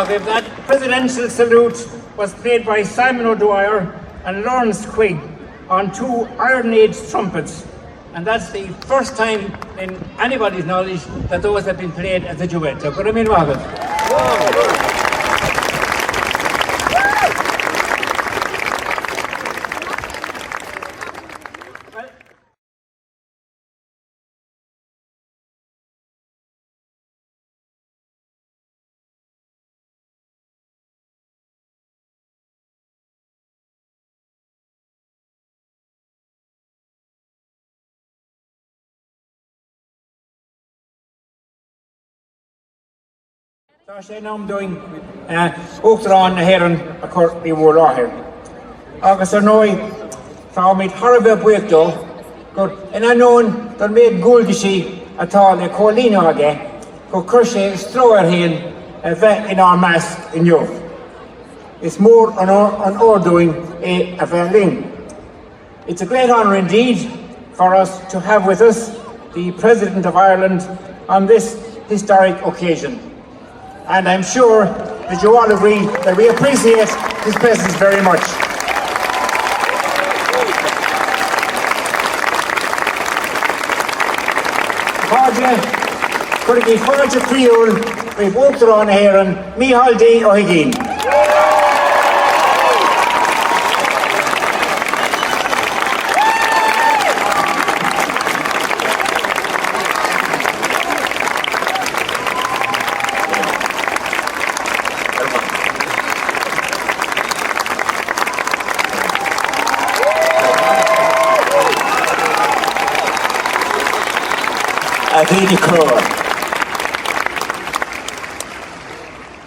That presidential salute was played by Simon Dwyer and Lawrence Quigg on two iron-age trumpets, and that's the first time in anybody's knowledge that those have been played as a duet. So, good evening, Margaret. Tá sé nám doing Uachtarán na hÉireann a chur í bhur láthair. Agus ar nói tá míid tharbh buachtó gur ina nóin don méid gúilgaisí atá le cholíne aige go chur sé stróir héin a bheith in our measc in Europe. It's more an ordering a bheith. It's a great honour indeed for us to have with us the President of Ireland on this historic occasion. And I'm sure that you all agree that we appreciate his presence very much. Currently, Fáilte Cheoil, we've Uachtarán na hÉireann, Mícheál D. O'Higgins. Agéini Cór.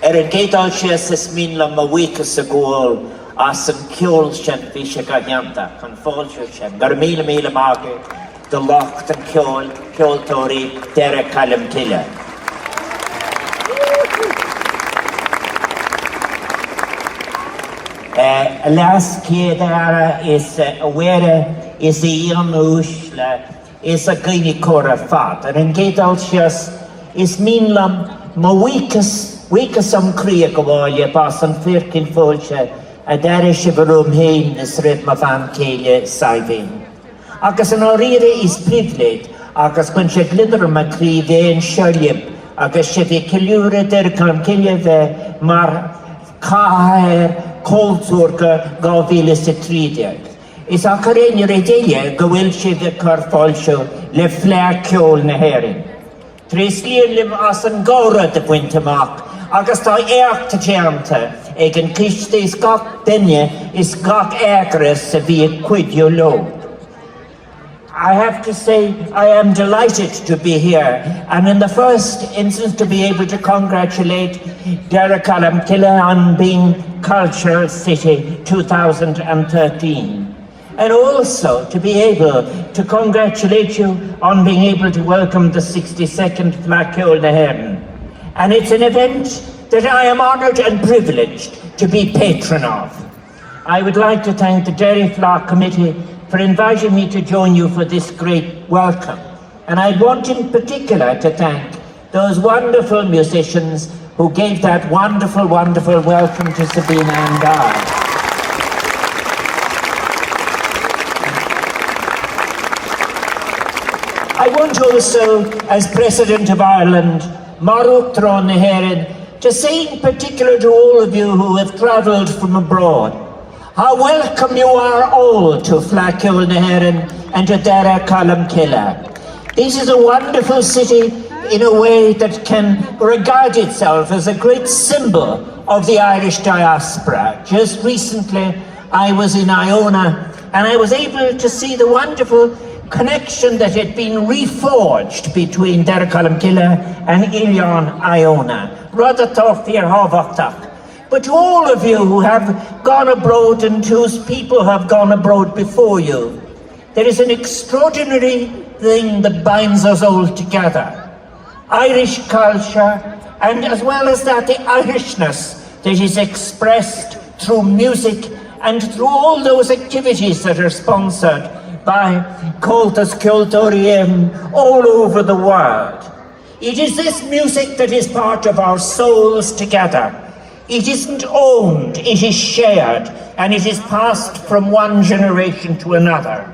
An Guildhall sias is mín le mhuíchas a gcóil as an ceol sin bhí sé go theanta, chun fáilte sin, gur míle mágu do locht an ceoltóirí deire Calum Tille. Las céad is a bhuire is a íon ús le is a Agéini Cór a fad. An Guildhall sias is mín le mhuíchas am cría go bháile bas an fircin fáilte a deire sé bhrum héin is rud ma bhain céile saibhín. Agus an áíre is privilege agus chun sé glidir ma crí bhéin seoilib agus sé bhí ciúre deire Calum Tille bheith mar cáthair cóiltúir go 2013. Is a choréine rédéile go bhfuil siad a chur fáilte le Fleadh Cheoil na hÉireann. Trís líonlim as an gára de buint amach, agus tá éachta teanta ag an cliste is gach duine is gach éagras sa bhí cuidiú ló. I have to say I am delighted to be here, and in the first instance to be able to congratulate deire Calum Tille on being Cultural City 2013. And also to be able to congratulate you on being able to welcome the 62nd Fleadh Cheoil na hÉireann. And it's an event that I am honoured and privileged to be patron of. I would like to thank the Derry Fleadh Committee for inviting me to join you for this great welcome. And I want in particular to thank those wonderful musicians who gave that wonderful, wonderful welcome to Sabina and I. I want also, as President of Ireland, mar Uachtarán na hÉireann, to say in particular to all of you who have travelled from abroad, how welcome you are all to Fleadh Doire and to Dara Columcille. This is a wonderful city in a way that can regard itself as a great symbol of the Irish diaspora. Just recently I was in Iona and I was able to see the wonderful connection that had been reforged between Dara Columcille and hEIREANN Iona. Rather tough here, but to all of you who have gone abroad and whose people have gone abroad before you, there is an extraordinary thing that binds us all together. Irish culture, and as well as that, the Irishness that is expressed through music and through all those activities that are sponsored by Cheoil all over the world. It is this music that is part of our souls together. It isn't owned, it is shared, and it is passed from one generation to another.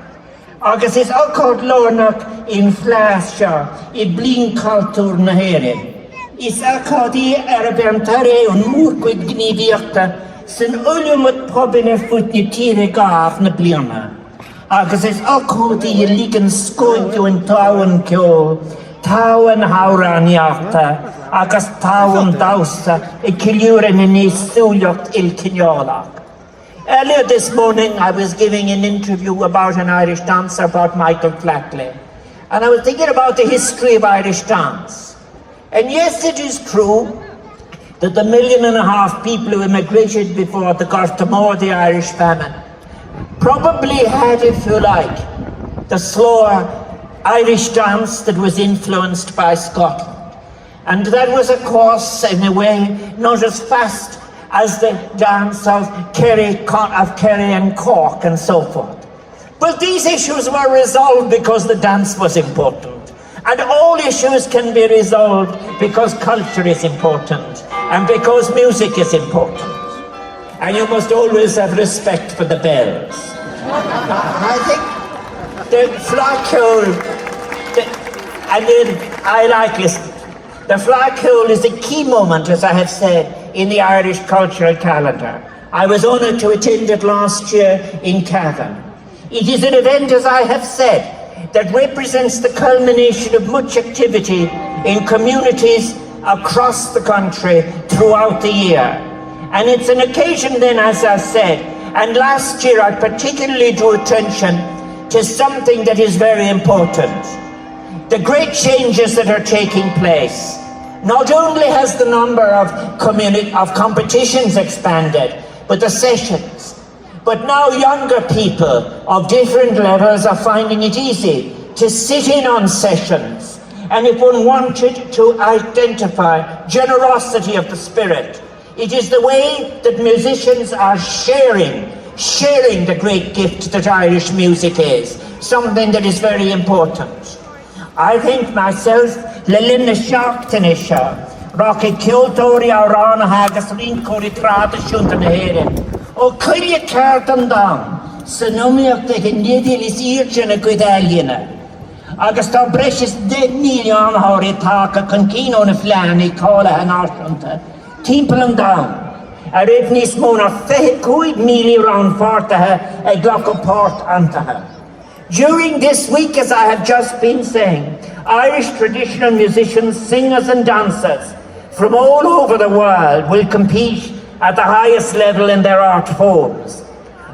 Agus is alcod lornach in Fleadh I blin cultúr na hEIREANN. Is alcodi bentare un múrcuid gníomhaíochta san ullumut pobin fut ni tíre gaf na bliana. Agus is alcodi I ligan scoigu an táwan Cheoil, táwan hEIREANN agus táwan dausa I ciliúran in súlacht il Cheoilach. Earlier this morning I was giving an interview about an Irish dancer, about Michael Flatley, and I was thinking about the history of Irish dance. And yes, it is true that the 1.5 million people who immigrated before the Gortamore, the Irish famine, probably had, if you like, the slower Irish dance that was influenced by Scotland. And that was, of course, in a way, not as fast as the dance of Kerry and Cork and so forth. But these issues were resolved because the dance was important. And all issues can be resolved because culture is important and because music is important. And you must always have respect for the bells. I think the Fleadh I like listening. The Fleadh is a key moment, as I have said, in the Irish cultural calendar. I was honoured to attend it last year in Cavan. It is an event, as I have said, that represents the culmination of much activity in communities across the country throughout the year. And it's an occasion then, as I said, and last year I particularly drew attention to something that is very important. The great changes that are taking place. Not only has the number of competitions expanded, but the sessions. But now younger people of different levels are finding it easy to sit in on sessions. And if one wanted to identify generosity of the spirit, it is the way that musicians are sharing the great gift that Irish music is, something that is very important. I think myself, Lilin Sharkton is Rocky Kiltori around Hagas Ring Coritrata Shuntan Heren. O Kuria Carton down, Sanumiak the Nidil is Irchin a good alien. Augusta Precious dead million Horitaka Concino and Flani, Cola and Arshunta. Timple them down. A redness mona fed quid mealy round Fortaha, a Glock of port unto her. During this week, as I have just been saying, Irish traditional musicians, singers and dancers from all over the world will compete at the highest level in their art forms.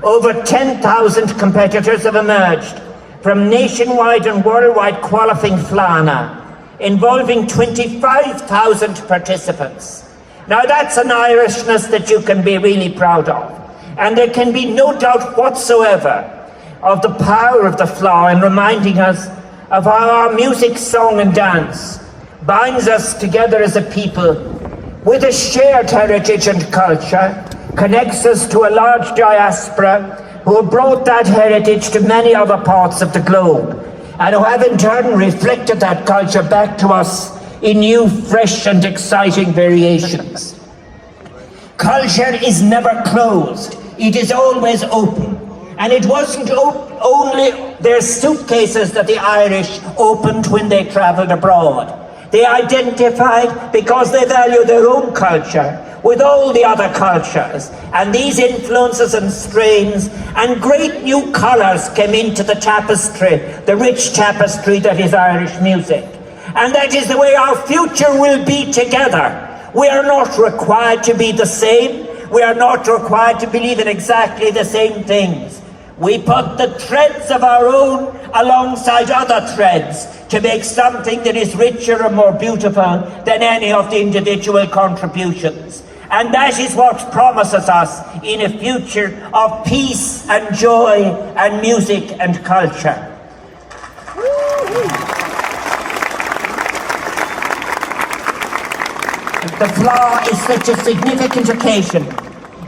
Over 10,000 competitors have emerged from nationwide and worldwide qualifying Flana, involving 25,000 participants. Now that's an Irishness that you can be really proud of. And there can be no doubt whatsoever of the power of the Fleadh in reminding us of how our music, song and dance binds us together as a people with a shared heritage and culture, connects us to a large diaspora who have brought that heritage to many other parts of the globe and who have in turn reflected that culture back to us in new, fresh and exciting variations. Culture is never closed, it is always open. And it wasn't only their suitcases that the Irish opened when they travelled abroad. They identify because they value their own culture with all the other cultures. And these influences and strains and great new colours came into the tapestry, the rich tapestry that is Irish music. And that is the way our future will be together. We are not required to be the same. We are not required to believe in exactly the same things. We put the threads of our own alongside other threads to make something that is richer and more beautiful than any of the individual contributions. And that is what promises us in a future of peace and joy and music and culture. The Fleadh is such a significant occasion.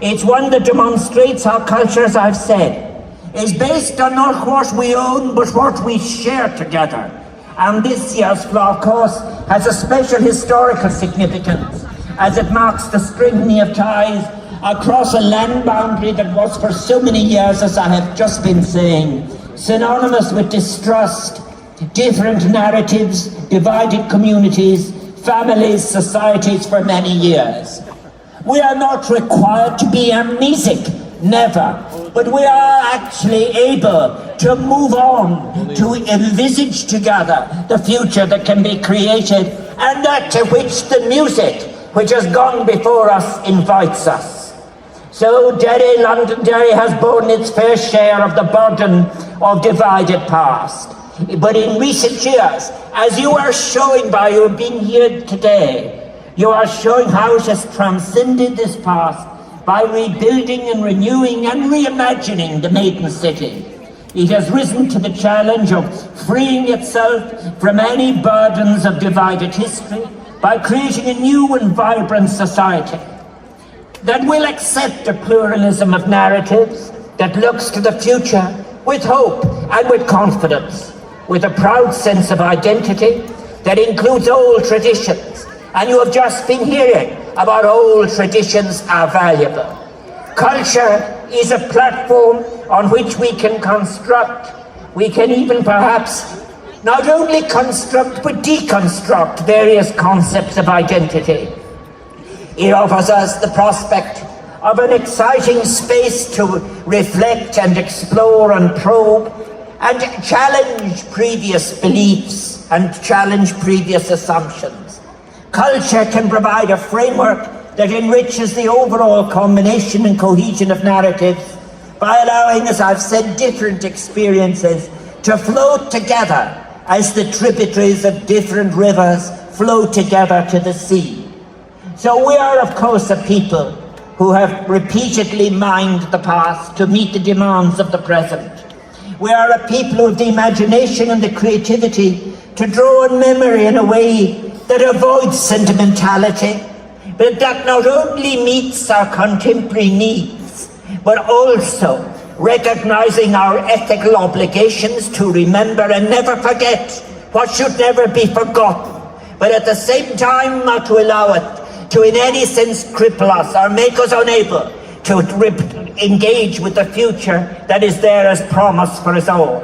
It's one that demonstrates how culture, as I've said, is based on not what we own, but what we share together. And this year's Fleadh, of course, has a special historical significance, as it marks the strengthening of ties across a land boundary that was for so many years, as I have just been saying, synonymous with distrust, different narratives, divided communities, families, societies for many years. We are not required to be amnesic, never, but we are actually able to move on, to envisage together the future that can be created, and that to which the music which has gone before us invites us. So Derry, Londonderry has borne its fair share of the burden of divided past. But in recent years, as you are showing by your being here today, you are showing how it has transcended this past by rebuilding and renewing and reimagining the Maiden City. It has risen to the challenge of freeing itself from any burdens of divided history by creating a new and vibrant society that will accept a pluralism of narratives, that looks to the future with hope and with confidence, with a proud sense of identity that includes old traditions. And you have just been hearing about old traditions are valuable. Culture is a platform on which we can construct, we can even perhaps not only construct but deconstruct various concepts of identity. It offers us the prospect of an exciting space to reflect and explore and probe and challenge previous beliefs and challenge previous assumptions. Culture can provide a framework that enriches the overall combination and cohesion of narratives by allowing, as I've said, different experiences to flow together as the tributaries of different rivers flow together to the sea. So we are, of course, a people who have repeatedly mined the past to meet the demands of the present. We are a people with the imagination and the creativity to draw on memory in a way that avoids sentimentality, but that not only meets our contemporary needs, but also recognizing our ethical obligations to remember and never forget what should never be forgotten, but at the same time not to allow it to in any sense cripple us or make us unable to engage with the future that is there as promise for us all.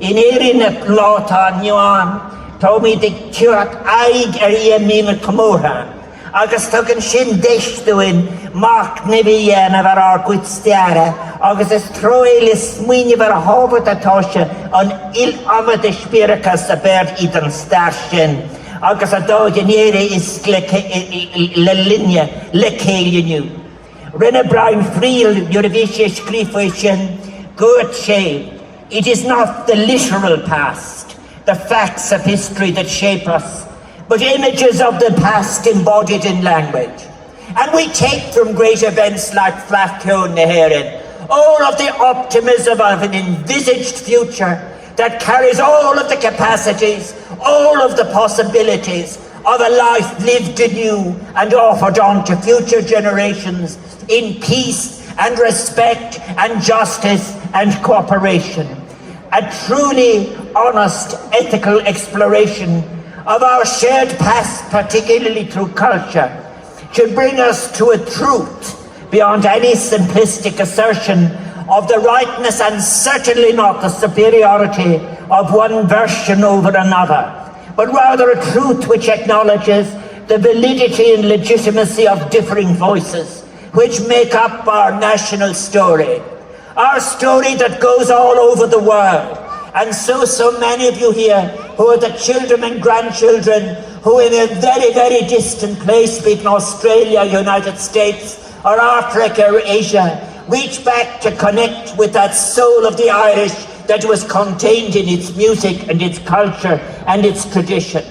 In hEIREANN at Láta Nuan, Tommy the Chuat hEIREANN Camorra, agus tugan sin deistúin Mark Nivian of our good stiara, agus is Cheoil is smuine of our Harvard atasha on il avad the spiricus a bird eaten station, agus a dog in is le linia, le calinu. Rena Brian Friel, Eurovision Skrifation, good shame. It is not the literal past, the facts of history that shape us, but images of the past embodied in language. And we take from great events like Fleadh Doire all of the optimism of an envisaged future that carries all of the capacities, all of the possibilities of a life lived anew and offered on to future generations in peace and respect and justice and cooperation. A truly honest ethical exploration of our shared past, particularly through culture, should bring us to a truth beyond any simplistic assertion of the rightness and certainly not the superiority of one version over another, but rather a truth which acknowledges the validity and legitimacy of differing voices, which make up our national story. Our story that goes all over the world. And so many of you here who are the children and grandchildren who in a very, very distant place, be it in Australia, United States, or Africa or Asia, reach back to connect with that soul of the Irish that was contained in its music and its culture and its tradition.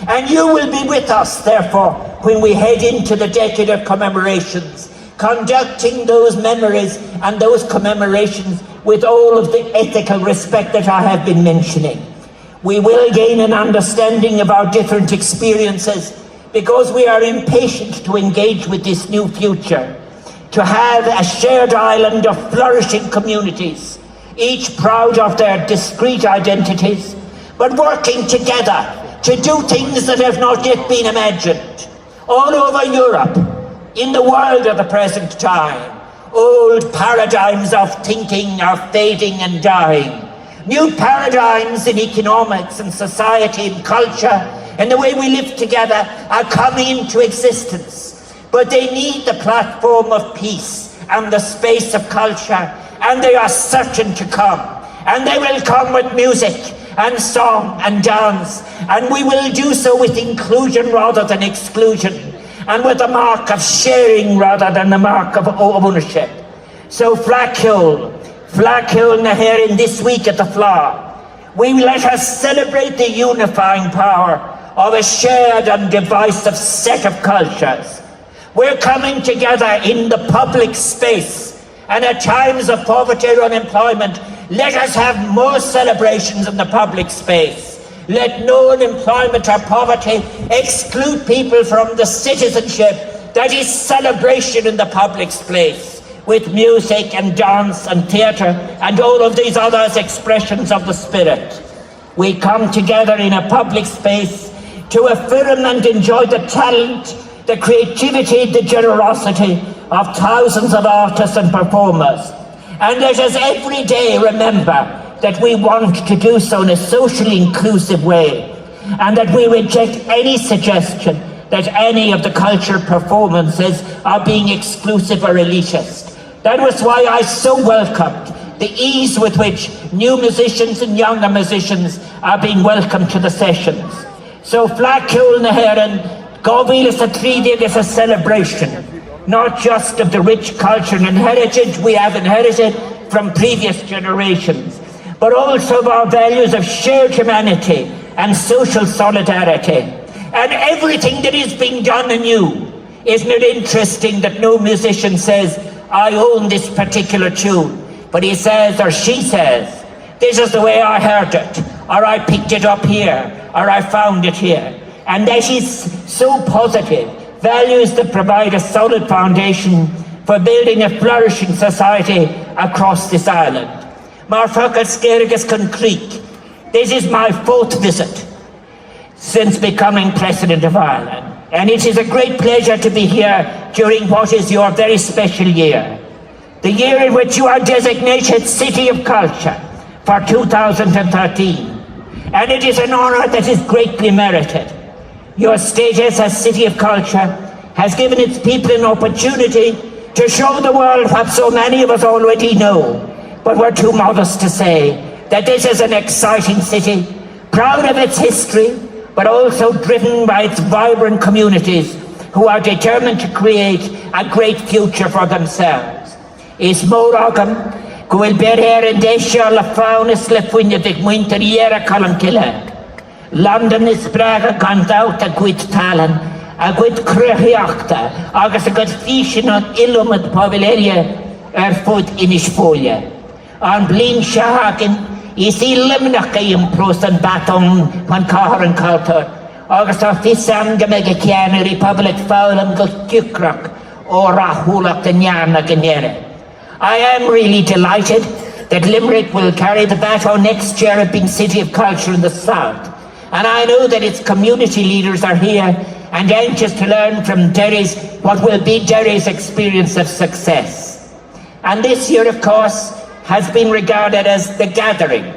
And you will be with us, therefore, when we head into the decade of commemorations, conducting those memories and those commemorations with all of the ethical respect that I have been mentioning. We will gain an understanding of our different experiences because we are impatient to engage with this new future, to have a shared island of flourishing communities, each proud of their discrete identities, but working together to do things that have not yet been imagined. All over Europe, in the world of the present time, old paradigms of thinking are fading and dying. New paradigms in economics and society and culture and the way we live together are coming into existence. But they need the platform of peace and the space of culture, and they are certain to come. And they will come with music and song and dance, and we will do so with inclusion rather than exclusion, and with the mark of sharing rather than the mark of ownership. So Fleadh na hEIREANN this week at the Fleadh, we let us celebrate the unifying power of a shared and divisive set of cultures. We're coming together in the public space, and at times of poverty or unemployment, let us have more celebrations in the public space. Let no unemployment or poverty exclude people from the citizenship that is celebration in the public space, with music and dance and theatre and all of these other expressions of the spirit. We come together in a public space to affirm and enjoy the talent, the creativity, the generosity of thousands of artists and performers. And let us every day remember that we want to do so in a socially inclusive way, and that we reject any suggestion that any of the cultural performances are being exclusive or elitist. That was why I so welcomed the ease with which new musicians and younger musicians are being welcomed to the sessions. So Fleadh na hEIREANN, Gobil is a 3 day is a celebration, not just of the rich culture and heritage we have inherited from previous generations, but also of our values of shared humanity and social solidarity. And everything that is being done anew. Isn't it interesting that no musician says, I own this particular tune, but he says, or she says, this is the way I heard it, or I picked it up here, or I found it here. And that is so positive. Values that provide a solid foundation for building a flourishing society across this island. This is my 4th visit since becoming President of Ireland. And it is a great pleasure to be here during what is your very special year. The year in which you are designated City of Culture for 2013. And it is an honour that is greatly merited. Your status as City of Culture has given its people an opportunity to show the world what so many of us already know, but we're too modest to say, that this is an exciting city, proud of its history, but also driven by its vibrant communities who are determined to create a great future for themselves. Is mór agam, go bhfuil beir an deisio le fánas le fuinne dig muinter iera calam kille. London is braga gan dawta gwyd talan, a gwyd crychiachta, agus a gwyd fishin on ilumad pavileria fwyd inisfolia. An blin siahagin, is I limnach gaim pros an baton pan cahar an cultur, agus a fisan gameg a cian I Republic faulam go gykrach o rahulach den yarna ganere. I am really delighted that Limerick will carry the baton next year of being City of Culture in the South. And I know that its community leaders are here and anxious to learn from Derry's, what will be Derry's experience of success. And this year, of course, has been regarded as the gathering.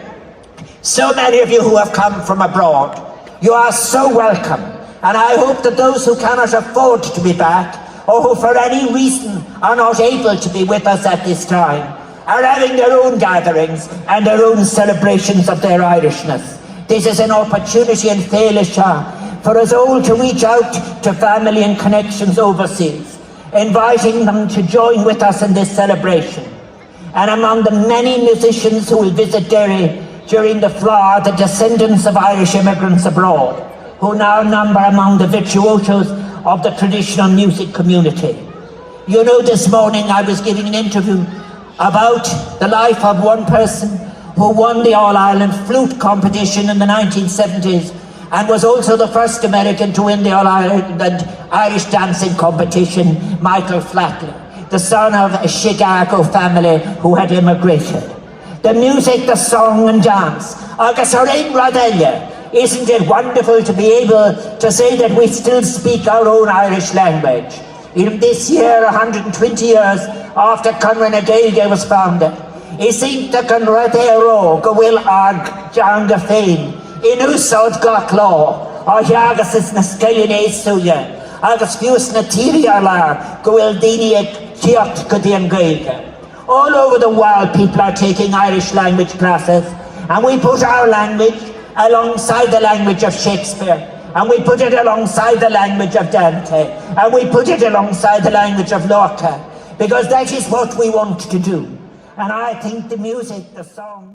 So many of you who have come from abroad, You are so welcome, and I hope that those who cannot afford to be back, or who for any reason are not able to be with us at this time, are having their own gatherings and their own celebrations of their Irishness. This is an opportunity in Fleadh for us all to reach out to family and connections overseas, inviting them to join with us in this celebration. And among the many musicians who will visit Derry during the Fleadh, the descendants of Irish immigrants abroad, who now number among the virtuosos of the traditional music community. You know, this morning I was giving an interview about the life of one person who won the All-Ireland flute competition in the 1970s and was also the first American to win the All-Ireland Irish dancing competition, Michael Flatley, the son of a Chicago family who had immigrated. The music, the song and dance, agus hEIREANN Rodella. Isn't it wonderful to be able to say that we still speak our own Irish language? In this year, 120 years after Conradh na Gaeilge was founded, Isínta gan Rodero go bhfuil ag Janga féin, in úsod gach lá, agus is na scailin éasúile, agus fiús na tíri lá go bhfuil daoine ag teacht go dtí an Gaeilge. All over the world, people are taking Irish language classes, and we put our language alongside the language of Shakespeare, and we put it alongside the language of Dante, and we put it alongside the language of Lorca, because that is what we want to do. And I think the music, the song...